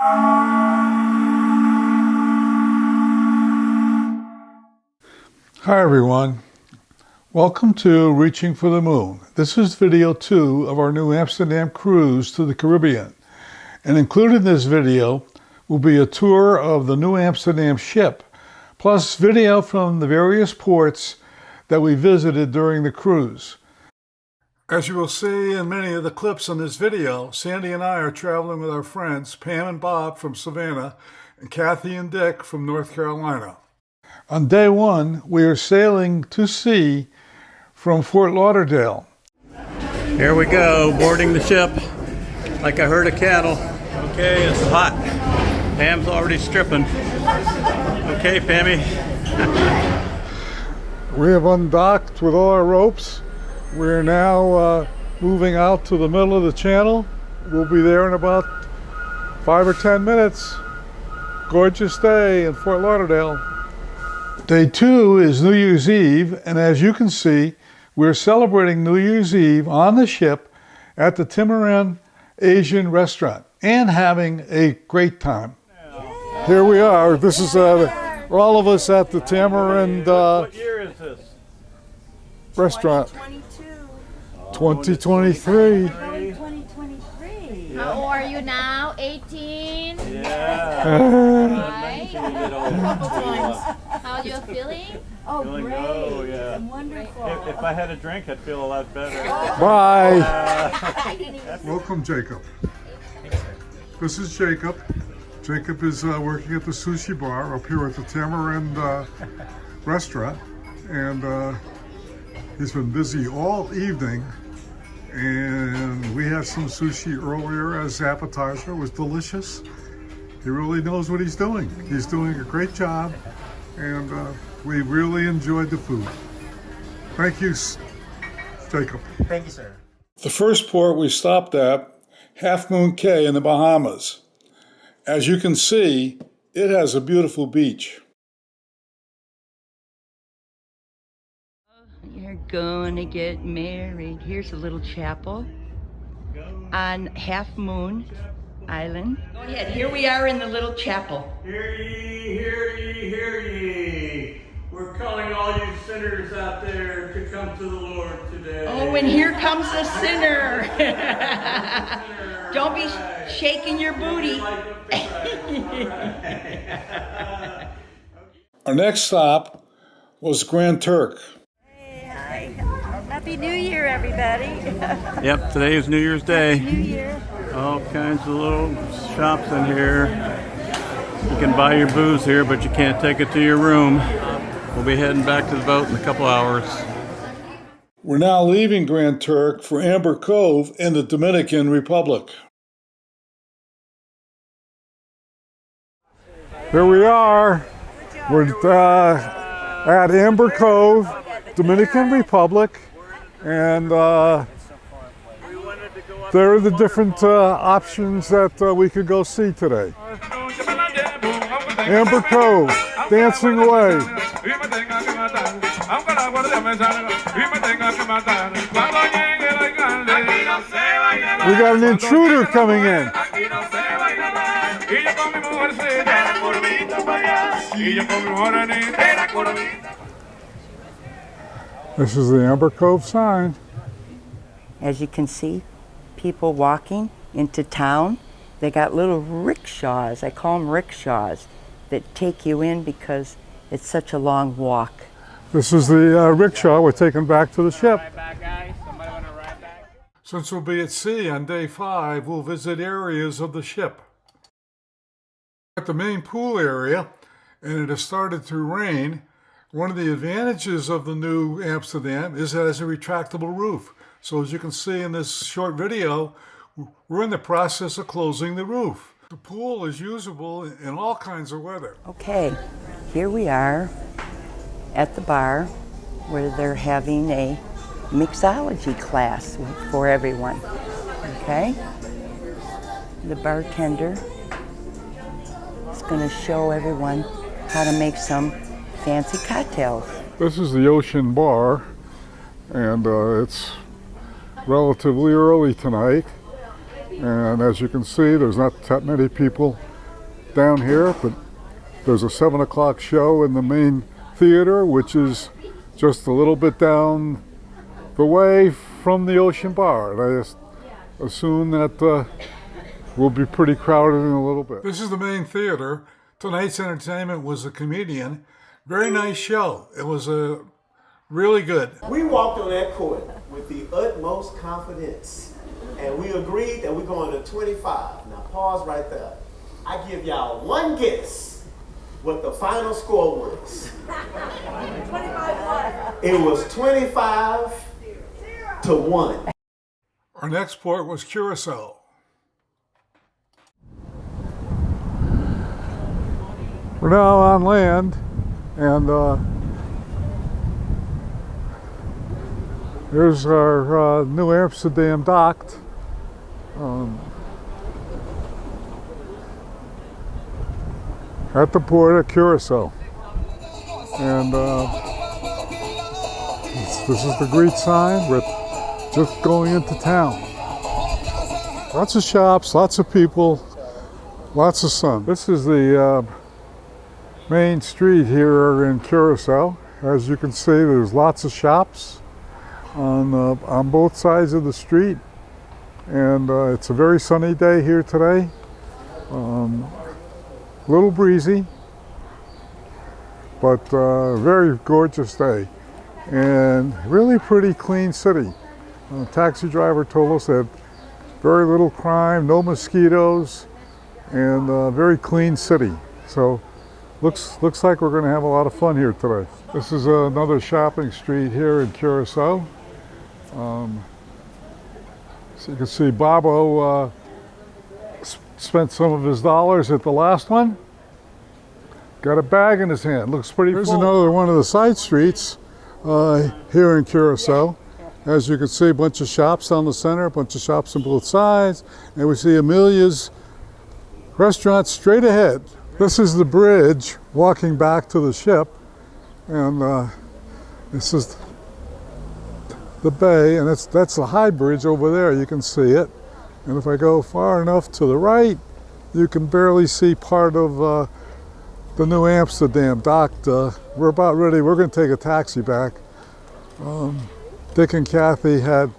Hi everyone, welcome to Reaching for the Moon. This is video 2 of our New Amsterdam cruise to the Caribbean. And included in this video will be a tour of the Nieuw Amsterdam Ship, plus video from the various ports that we visited during the cruise. As you will see in many of the clips in this video, Sandy and I are traveling with our friends Pam and Bob from Savannah and Kathy and Dick from North Carolina. On day 1, we are sailing to sea from Fort Lauderdale. Here we go, boarding the ship like a herd of cattle. Okay, it's hot. Pam's already stripping. Okay, Pammy. We have undocked with all our ropes. We're now moving out to the middle of the channel. We'll be there in about 5 or 10 minutes. Gorgeous day in Fort Lauderdale. Day 2 is New Year's Eve, and as you can see, we're celebrating New Year's Eve on the ship at the Timiran Asian restaurant and having a great time. Here we are. This is all of us at the Timiran What year is this? restaurant. 2023. 2023. How old are you now? 18? Yeah. Right? How are you feeling? Oh, Feeling great. oh, yeah. Wonderful. If I had a drink, I'd feel a lot better. Bye. Welcome, Jacob. This is Jacob. Jacob is working at the sushi bar up here at the Timiran restaurant, and he's been busy all evening. And we had some sushi earlier as appetizer. It was delicious. He really knows what he's doing. He's doing a great job, and we really enjoyed the food. Thank you, Jacob. Thank you, sir. The first port we stopped at, Half Moon Cay in the Bahamas. As you can see, it has a beautiful beach. You're gonna get married. Here's a little chapel on Half Moon Island. Go ahead, here we are in the little chapel. Hear ye, hear ye, hear ye. We're calling all you sinners out there to come to the Lord today. Oh, and here comes the sinner. Don't be shaking your booty. Our next stop was Grand Turk. Hi. Happy New Year, everybody. Yep, today is New Year's Day. New Year. All kinds of little shops in here. You can buy your booze here, but you can't take it to your room. We'll be heading back to the boat in a couple hours. We're now leaving Grand Turk for Amber Cove in the Dominican Republic. Here we are. We're at Amber Cove, Dominican Republic, and there are the different options that we could go see today. Amber Cove, dancing away. We got an intruder coming in. This is the Amber Cove sign. As you can see, people walking into town. They got little rickshaws, I call them rickshaws, that take you in because it's such a long walk. This is the rickshaw we're taking back to the ship. Since we'll be at sea on day 5, we'll visit areas of the ship. At the main pool area, and it has started to rain, one of the advantages of the Nieuw Amsterdam is that it has a retractable roof. So as you can see in this short video, we're in the process of closing the roof. The pool is usable in all kinds of weather. Okay, here we are at the bar where they're having a mixology class for everyone. Okay? The bartender is going to show everyone how to make some fancy cocktails. This is the Ocean Bar, and it's relatively early tonight. And as you can see, there's not that many people down here, but there's a 7 o'clock show in the main theater, which is just a little bit down the way from the Ocean Bar. And I just assume that we'll be pretty crowded in a little bit. This is the main theater. Tonight's entertainment was a comedian. Very nice show. It was really good. We walked on that court with the utmost confidence, and we agreed that we're going to 25. Now pause right there. I give y'all one guess what the final score was. 25. It was 25-1. Our next port was Curacao. We're now on land, and here's our Nieuw Amsterdam dock. At the port of Curacao. And this is the greet sign. We're just going into town. Lots of shops, lots of people, lots of sun. This is the main street here in Curacao. As you can see, there's lots of shops on both sides of the street. And it's a very sunny day here today. A little breezy, but very gorgeous day, and really pretty clean city. The taxi driver told us that very little crime, no mosquitoes, and very clean city. So looks like we're going to have a lot of fun here today. This is another shopping street here in Curacao. So you can see Bobo spent some of his dollars at the last one. Got a bag in his hand. Looks pretty full. Here's another one of the side streets here in Curacao. As you can see, a bunch of shops down the center, a bunch of shops on both sides, and we see Amelia's restaurant straight ahead. This is the bridge walking back to the ship, and this is the bay, and that's the high bridge over there. You can see it. And if I go far enough to the right, you can barely see part of the Nieuw Amsterdam dock. We're about ready. We're going to take a taxi back. Dick and Kathy had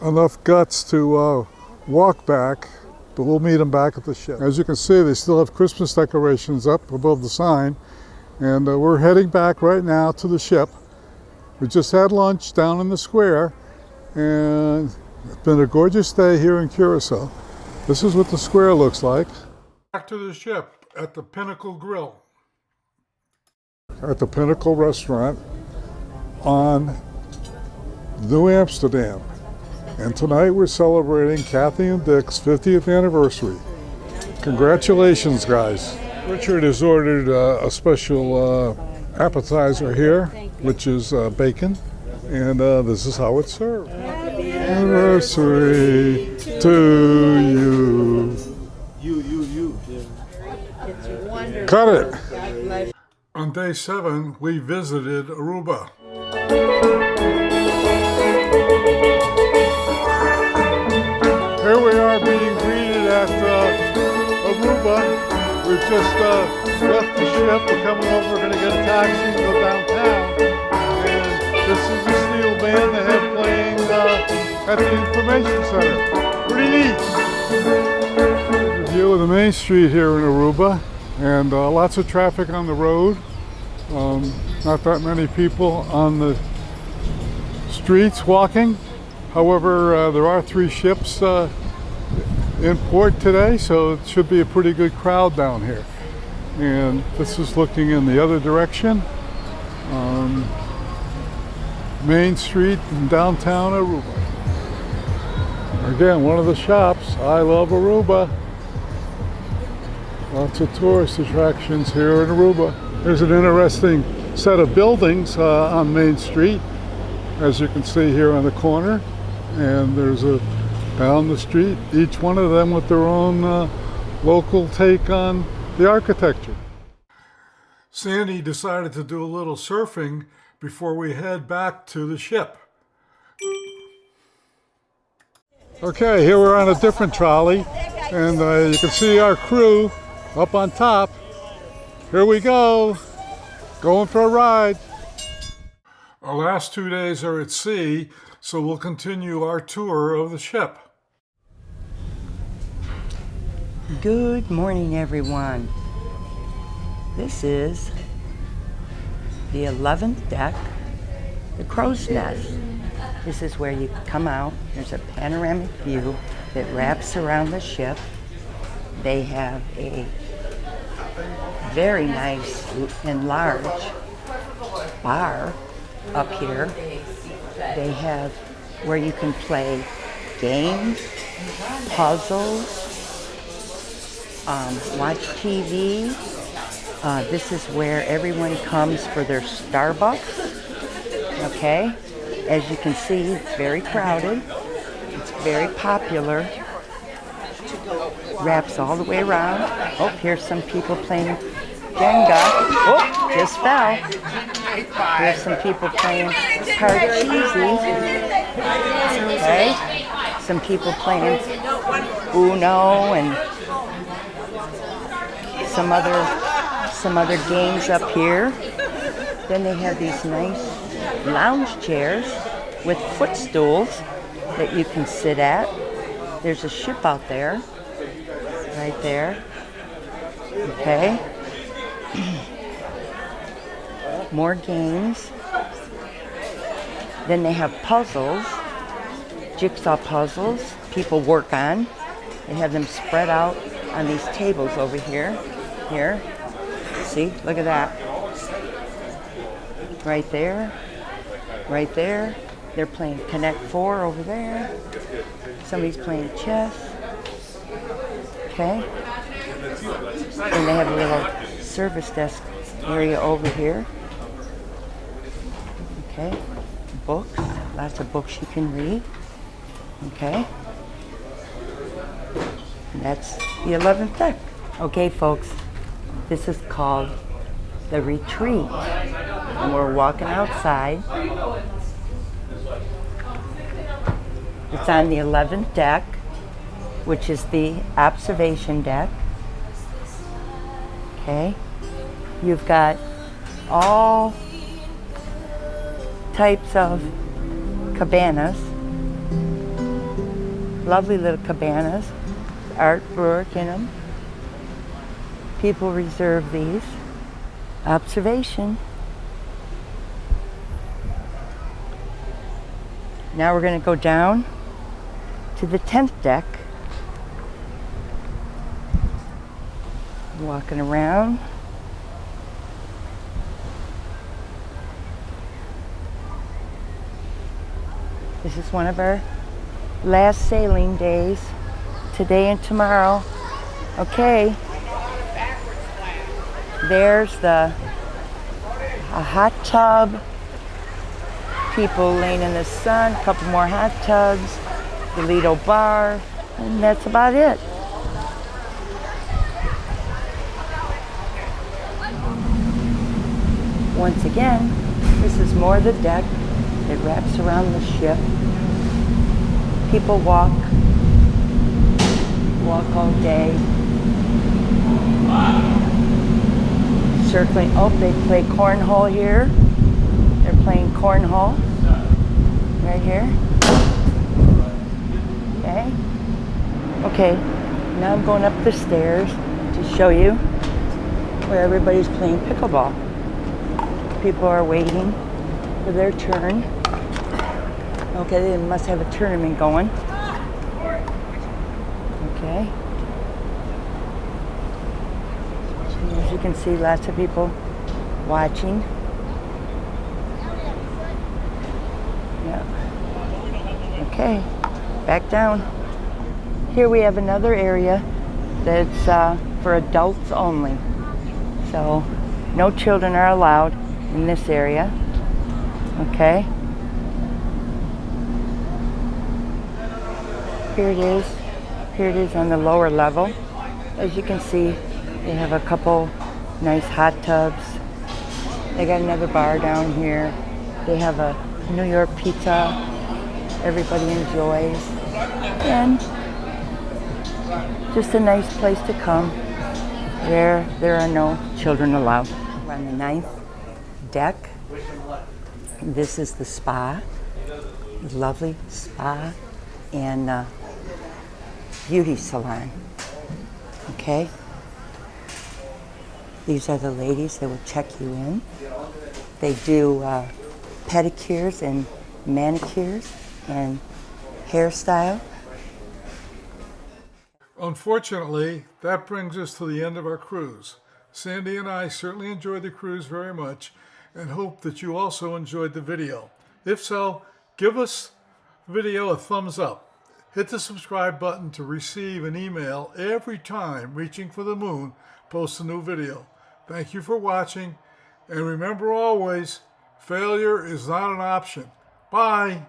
enough guts to walk back, but we'll meet them back at the ship. As you can see, they still have Christmas decorations up above the sign, and we're heading back right now to the ship. We just had lunch down in the square, and it's been a gorgeous day here in Curacao. This is what the square looks like. Back to the ship at the Pinnacle Grill. At the Pinnacle restaurant on Nieuw Amsterdam. And tonight we're celebrating Kathy and Dick's 50th anniversary. Congratulations, guys. Richard has ordered a special appetizer here, which is bacon. And this is how it's served. Happy anniversary to you. You. It's wonderful. Cut it. On day 7, we visited Aruba. Here we are being greeted at Aruba. We've just left the ship. We're coming over. We're going to get a taxi and go downtown. And this is the steel band they have playing at the information center. Pretty neat. The view of the main street here in Aruba, and lots of traffic on the road. Not that many people on the streets walking. However, there are 3 ships in port today, so it should be a pretty good crowd down here. And this is looking in the other direction. Main Street in downtown Aruba. Again, one of the shops. I love Aruba. Lots of tourist attractions here in Aruba. There's an interesting set of buildings on Main Street, as you can see here on the corner. And there's a down the street, each one of them with their own local take on the architecture. Sandy decided to do a little surfing before we head back to the ship. Okay, here we're on a different trolley, and you can see our crew up on top. Here we go, going for a ride. Our last 2 days are at sea, so we'll continue our tour of the ship. Good morning, everyone. This is the 11th deck, the crow's nest. This is where you come out. There's a panoramic view that wraps around the ship. They have a very nice and large bar up here. They have where you can play games, puzzles, watch TV. This is where everyone comes for their Starbucks. Okay, as you can see, it's very crowded. It's very popular. Wraps all the way around. Oh, here's some people playing Jenga. Oh, just fell. Here's some people playing Parcheesi. Okay, some people playing Uno and some other games up here. Then they have these nice lounge chairs with footstools that you can sit at. There's a ship out there, right there. Okay. More games. Then they have puzzles, jigsaw puzzles people work on. They have them spread out on these tables over here. Here. See, look at that. Right there. Right there. They're playing Connect 4 over there. Somebody's playing chess. Okay. And they have a little service desk area over here. Okay. Books. Lots of books you can read. Okay. And that's the 11th deck. Okay, folks. This is called the retreat. And we're walking outside. It's on the 11th deck, which is the observation deck. Okay. You've got all types of cabanas. Lovely little cabanas. Artwork in them. People reserve these. Observation. Now we're going to go down to the 10th deck. Walking around. This is one of our last sailing days, today and tomorrow. Okay. There's a hot tub. People laying in the sun, a couple more hot tubs, the Lido bar, and that's about it. Once again, this is more of the deck that wraps around the ship. People walk all day. Circling. Oh, they play cornhole here. They're playing cornhole right here. Okay. Okay. Now I'm going up the stairs to show you where everybody's playing pickleball. People are waiting for their turn. Okay, they must have a tournament going. Okay. As you can see, lots of people watching. Yeah. Okay, back down. Here we have another area that's for adults only. So no children are allowed in this area. Okay. Here it is. Here it is on the lower level. As you can see, they have a couple nice hot tubs. They got another bar down here. They have a New York pizza everybody enjoys. And just a nice place to come where there are no children allowed. We're on the 9th deck. This is the spa, the lovely spa and beauty salon. Okay? These are the ladies that will check you in. They do pedicures and manicures and hairstyle. Unfortunately, that brings us to the end of our cruise. Sandy and I certainly enjoyed the cruise very much and hope that you also enjoyed the video. If so, give us the video a thumbs up. Hit the subscribe button to receive an email every time Reaching for the Moon posts a new video. Thank you for watching, and remember always, failure is not an option. Bye!